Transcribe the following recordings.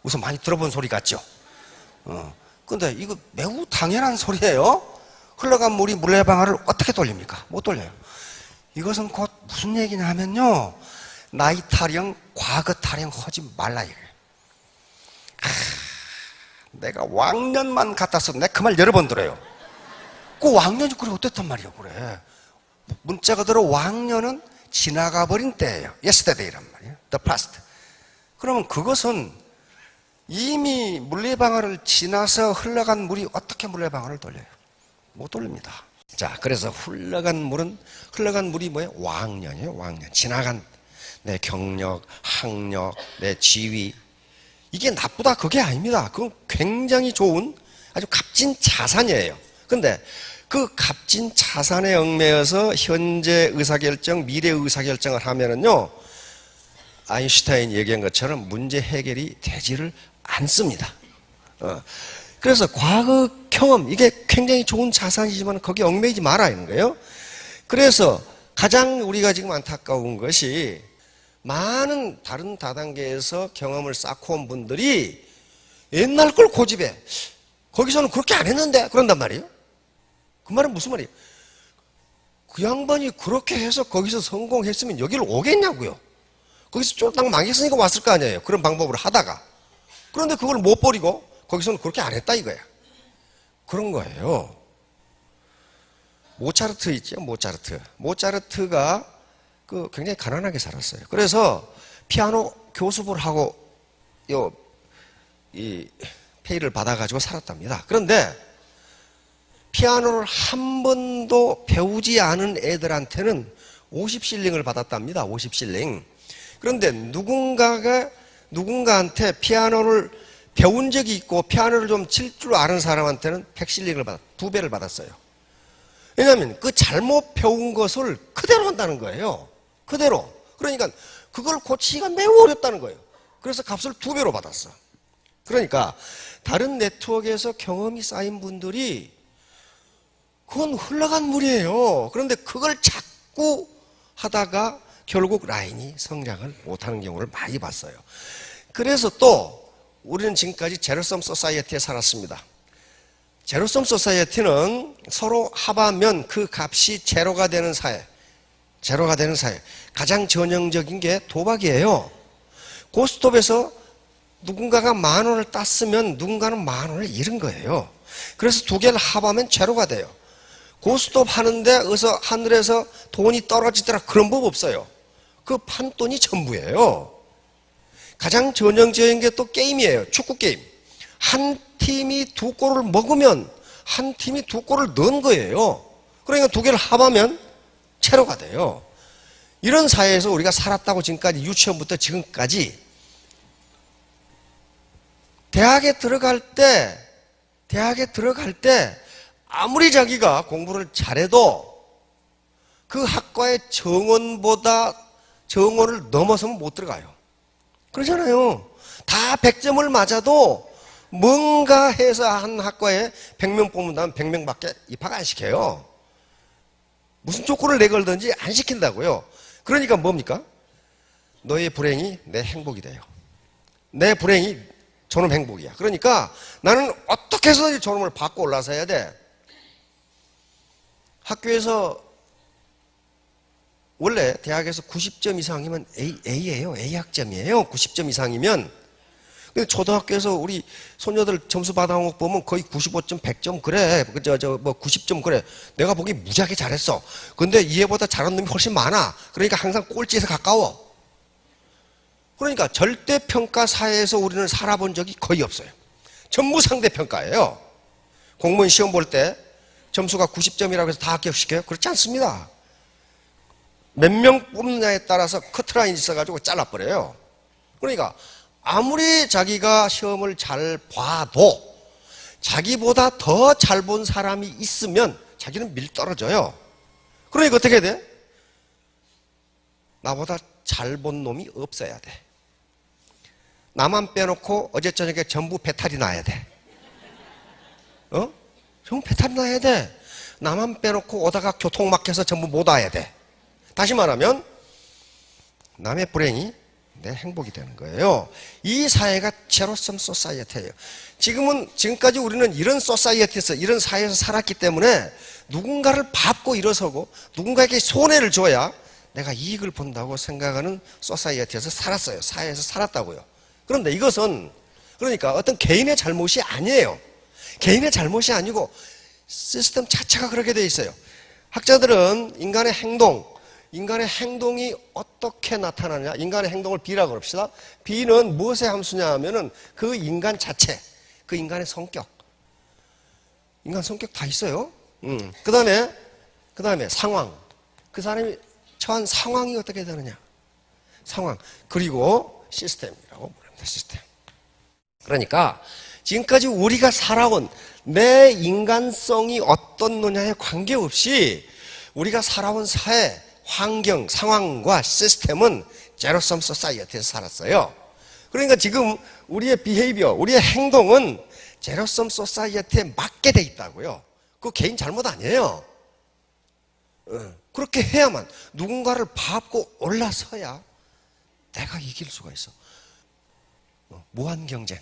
우선 많이 들어본 소리 같죠? 근데 이거 매우 당연한 소리예요. 흘러간 물이 물레방아를 어떻게 돌립니까? 못 돌려요. 이것은 곧 무슨 얘기냐 하면요, 나이 타령, 과거 타령 하지 말라 이거예요. 내가 왕년만 같아서 내가 그 말 여러 번 들어요. 그 왕년이 그래 어땠단 말이에요. 그래, 문자 그대로 왕년은 지나가 버린 때예요. yesterday란 말이에요. the past. 그러면 그것은 이미 물레방아를 지나서 흘러간 물이 어떻게 물레방아를 돌려요? 못 돌립니다. 자, 그래서 흘러간 물이 뭐예요? 왕년이에요. 왕년. 지나간 내 경력, 학력, 내 지위. 이게 나쁘다 그게 아닙니다. 그건 굉장히 좋은 아주 값진 자산이에요. 근데 그 값진 자산에 얽매여서 현재 의사결정, 미래 의사결정을 하면은요, 아인슈타인이 얘기한 것처럼 문제 해결이 되지를 않습니다. 그래서 과거 경험, 이게 굉장히 좋은 자산이지만 거기에 얽매이지 말아야 하는 거예요. 그래서 가장 우리가 지금 안타까운 것이 많은 다른 다단계에서 경험을 쌓고 온 분들이 옛날 걸 고집해. 거기서는 그렇게 안 했는데 그런단 말이에요. 그 말은 무슨 말이에요? 그 양반이 그렇게 해서 거기서 성공했으면 여기를 오겠냐고요. 거기서 쫄딱 망했으니까 왔을 거 아니에요. 그런 방법으로 하다가. 그런데 그걸 못 버리고 거기서는 그렇게 안 했다 이거야. 그런 거예요. 모차르트 있죠, 모차르트. 모차르트가 굉장히 가난하게 살았어요. 그래서 피아노 교습을 하고 이 페이를 받아가지고 살았답니다. 그런데 피아노를 한 번도 배우지 않은 애들한테는 50실링을 받았답니다. 50실링. 그런데 누군가한테 피아노를 배운 적이 있고 피아노를 좀 칠 줄 아는 사람한테는 100실링을 2배를 받았어요. 왜냐하면 그 잘못 배운 것을 그대로 한다는 거예요. 그대로. 그러니까 그걸 고치기가 매우 어렵다는 거예요. 그래서 값을 2배로 받았어. 그러니까 다른 네트워크에서 경험이 쌓인 분들이 그건 흘러간 물이에요. 그런데 그걸 자꾸 하다가 결국 라인이 성장을 못하는 경우를 많이 봤어요. 그래서 또 우리는 지금까지 제로섬 소사이어티에 살았습니다. 제로섬 소사이어티는 서로 합하면 그 값이 제로가 되는 사회. 가장 전형적인 게 도박이에요. 고스톱에서 누군가가 10,000원을 땄으면 누군가는 10,000원을 잃은 거예요. 그래서 두 개를 합하면 제로가 돼요. 고스톱 하는데 어서 하늘에서 돈이 떨어지더라 그런 법 없어요. 그 판돈이 전부예요. 가장 전형적인 게 또 게임이에요. 축구 게임. 한 팀이 2골을 먹으면 한 팀이 2골을 넣은 거예요. 그러니까 두 개를 합하면 제로가 돼요. 이런 사회에서 우리가 살았다고 지금까지 유치원부터 지금까지 대학에 들어갈 때 아무리 자기가 공부를 잘해도 그 학과의 정원을 넘어서면 못 들어가요. 그러잖아요. 다 100점을 맞아도 뭔가 해서 한 학과에 100명 뽑는다면 100명밖에 입학 안 시켜요. 무슨 조건을 내걸든지 안 시킨다고요. 그러니까 뭡니까? 너의 불행이 내 행복이 돼요. 내 불행이 저놈 행복이야. 그러니까 나는 어떻게 해서든지 저놈을 받고 올라서 해야 돼. 학교에서 원래 대학에서 90점 이상이면 A예요. A 학점이에요. 90점 이상이면. 근데 초등학교에서 우리 소녀들 점수 받아온 거 보면 거의 95점, 100점 그래. 90점 그래. 내가 보기 무지하게 잘했어. 근데 얘보다 잘한 놈이 훨씬 많아. 그러니까 항상 꼴찌에서 가까워. 그러니까 절대평가 사회에서 우리는 살아본 적이 거의 없어요. 전부 상대평가예요. 공무원 시험 볼 때 점수가 90점이라고 해서 다 합격시켜요? 그렇지 않습니다. 몇 명 뽑느냐에 따라서 커트라인이 있어가지고 잘라버려요. 그러니까 아무리 자기가 시험을 잘 봐도 자기보다 더 잘 본 사람이 있으면 자기는 밀 떨어져요. 그러니까 어떻게 돼? 나보다 잘 본 놈이 없어야 돼. 나만 빼놓고 어제 저녁에 전부 배탈이 나야 돼. 전부 배탈이 나야 돼. 나만 빼놓고 오다가 교통 막혀서 전부 못 와야 돼. 다시 말하면 남의 불행이 내 행복이 되는 거예요. 이 사회가 제로섬 소사이어티예요. 지금까지 우리는 이런 소사이어티에서, 이런 사회에서 살았기 때문에 누군가를 밟고 일어서고 누군가에게 손해를 줘야 내가 이익을 본다고 생각하는 소사이어티에서 살았어요. 사회에서 살았다고요. 그런데 이것은 그러니까 어떤 개인의 잘못이 아니에요. 개인의 잘못이 아니고 시스템 자체가 그렇게 돼 있어요. 학자들은 인간의 행동이 어떻게 나타나냐? 인간의 행동을 B라고 그럽시다. B는 무엇의 함수냐 하면은 그 인간 자체, 그 인간의 성격. 인간 성격 다 있어요. 그 다음에 상황. 그 사람이 처한 상황이 어떻게 되느냐? 상황. 그리고 시스템이라고 부릅니다. 시스템. 그러니까 지금까지 우리가 살아온 내 인간성이 어떻느냐에 관계없이 우리가 살아온 사회, 환경, 상황과 시스템은 제로섬 소사이어티에서 살았어요. 그러니까 지금 우리의 비헤이비어, 우리의 행동은 제로섬 소사이어티에 맞게 돼 있다고요. 그거 개인 잘못 아니에요. 그렇게 해야만 누군가를 밟고 올라서야 내가 이길 수가 있어. 무한 경쟁,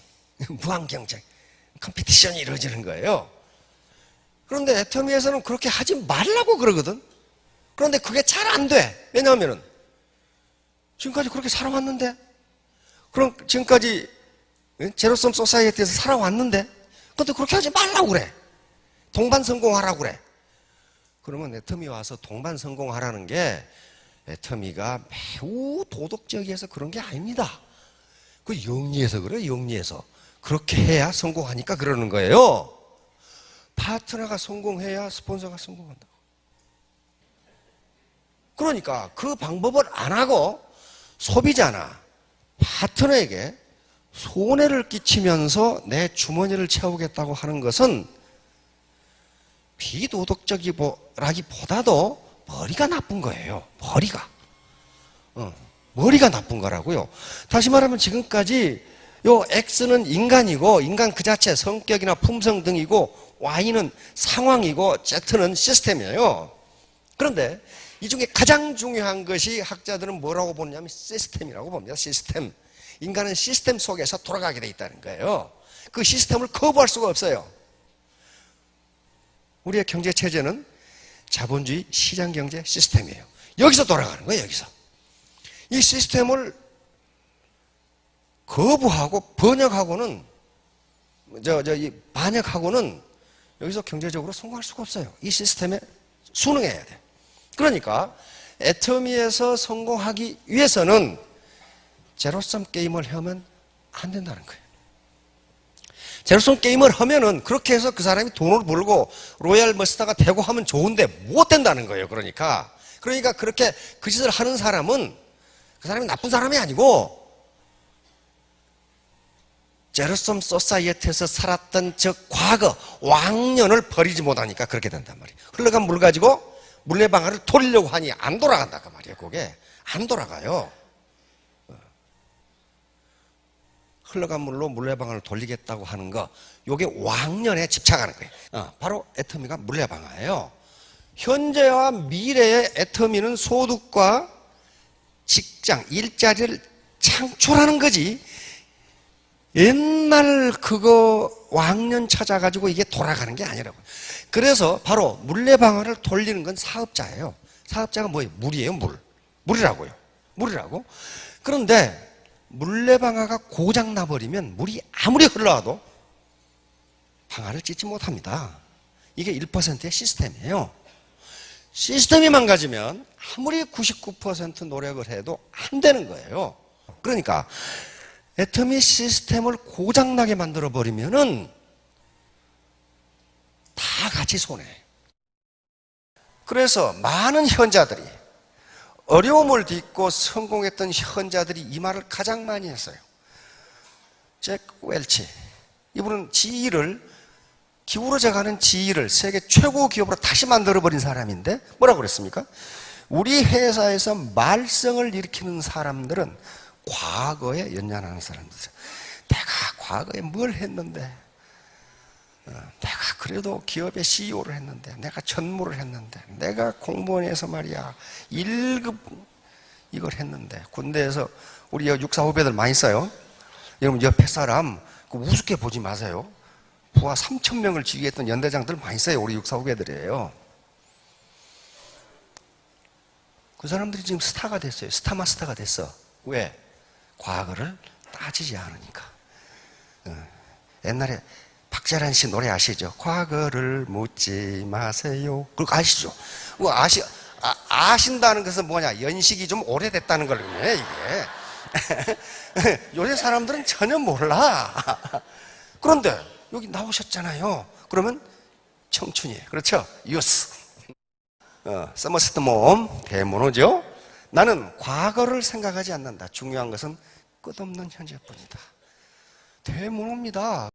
컴피티션이 이루어지는 거예요. 그런데 애터미에서는 그렇게 하지 말라고 그러거든. 그런데 그게 잘 안 돼. 왜냐하면은 지금까지 그렇게 살아왔는데, 그럼 지금까지 제로섬 소사이어티에서 살아왔는데, 근데 그렇게 하지 말라고 그래. 동반 성공하라고 그래. 그러면 애터미 와서 동반 성공하라는 게 애터미가 매우 도덕적이어서 그런 게 아닙니다. 그 영리해서 그래요. 영리해서. 그렇게 해야 성공하니까 그러는 거예요. 파트너가 성공해야 스폰서가 성공한다. 그러니까 그 방법을 안 하고 소비자나 파트너에게 손해를 끼치면서 내 주머니를 채우겠다고 하는 것은 비도덕적이라기보다도 머리가 나쁜 거예요. 머리가 나쁜 거라고요. 다시 말하면 지금까지 요 X는 인간이고, 인간 그 자체 성격이나 품성 등이고, Y는 상황이고, Z는 시스템이에요. 그런데 이 중에 가장 중요한 것이 학자들은 뭐라고 보냐면 시스템이라고 봅니다. 시스템. 인간은 시스템 속에서 돌아가게 돼 있다는 거예요. 그 시스템을 거부할 수가 없어요. 우리의 경제 체제는 자본주의 시장 경제 시스템이에요. 여기서 돌아가는 거예요. 여기서. 이 시스템을 거부하고 번역하고는 반역하고는 여기서 경제적으로 성공할 수가 없어요. 이 시스템에 순응해야 돼. 그러니까 애터미에서 성공하기 위해서는 제로섬 게임을 하면 안 된다는 거예요. 제로섬 게임을 하면은 그렇게 해서 그 사람이 돈을 벌고 로얄 머스타가 되고 하면 좋은데 못 된다는 거예요. 그러니까 그렇게 그 짓을 하는 사람은 그 사람이 나쁜 사람이 아니고 제로섬 소사이어티에서 살았던 저 과거 왕년을 버리지 못하니까 그렇게 된단 말이에요. 흘러간 물 가지고 물레방아를 돌리려고 하니 안 돌아간다 그 말이에요. 그게 안 돌아가요. 흘러간 물로 물레방아를 돌리겠다고 하는 거, 요게 왕년에 집착하는 거예요. 바로 애터미가 물레방아예요. 현재와 미래의 애터미는 소득과 직장, 일자리를 창출하는 거지, 옛날 그거 왕년 찾아가지고 이게 돌아가는 게 아니라고요. 그래서 바로 물레방아를 돌리는 건 사업자예요. 사업자가 뭐예요? 물이에요. 물이라고. 그런데 물레방아가 고장 나버리면 물이 아무리 흘러와도 방아를 찢지 못합니다. 이게 1%의 시스템이에요. 시스템이 망가지면 아무리 99% 노력을 해도 안 되는 거예요. 그러니까 애터미 시스템을 고장나게 만들어버리면은 다 같이 손해. 그래서 많은 현자들이, 어려움을 딛고 성공했던 현자들이 이 말을 가장 많이 했어요. 잭 웰치, 이분은 기울어져가는 GE를 세계 최고 기업으로 다시 만들어버린 사람인데 뭐라고 그랬습니까? 우리 회사에서 말썽을 일으키는 사람들은 과거에 연연하는 사람들이죠. 내가 과거에 뭘 했는데, 내가 그래도 기업의 CEO를 했는데, 내가 전무를 했는데, 내가 공무원에서 말이야 1급 이걸 했는데 군대에서 우리 육사 후배들 많이 있어요. 여러분 옆에 사람 우습게 보지 마세요. 부하 3,000명을 지휘했던 연대장들 많이 있어요. 우리 육사 후배들이에요. 그 사람들이 지금 스타가 됐어요. 스타마스터가 됐어. 왜? 과거를 따지지 않으니까. 옛날에 박재란 씨 노래 아시죠? 과거를 묻지 마세요. 그거 아시죠? 그거 아신다는 것은 뭐냐? 연식이 좀 오래됐다는 거거든요, 이게. 요새 사람들은 전혀 몰라. 그런데 여기 나오셨잖아요. 그러면 청춘이에요. 그렇죠? 유스. 서머스트 모험, 대문호죠? 나는 과거를 생각하지 않는다. 중요한 것은 끝없는 현재뿐이다. 대문호입니다.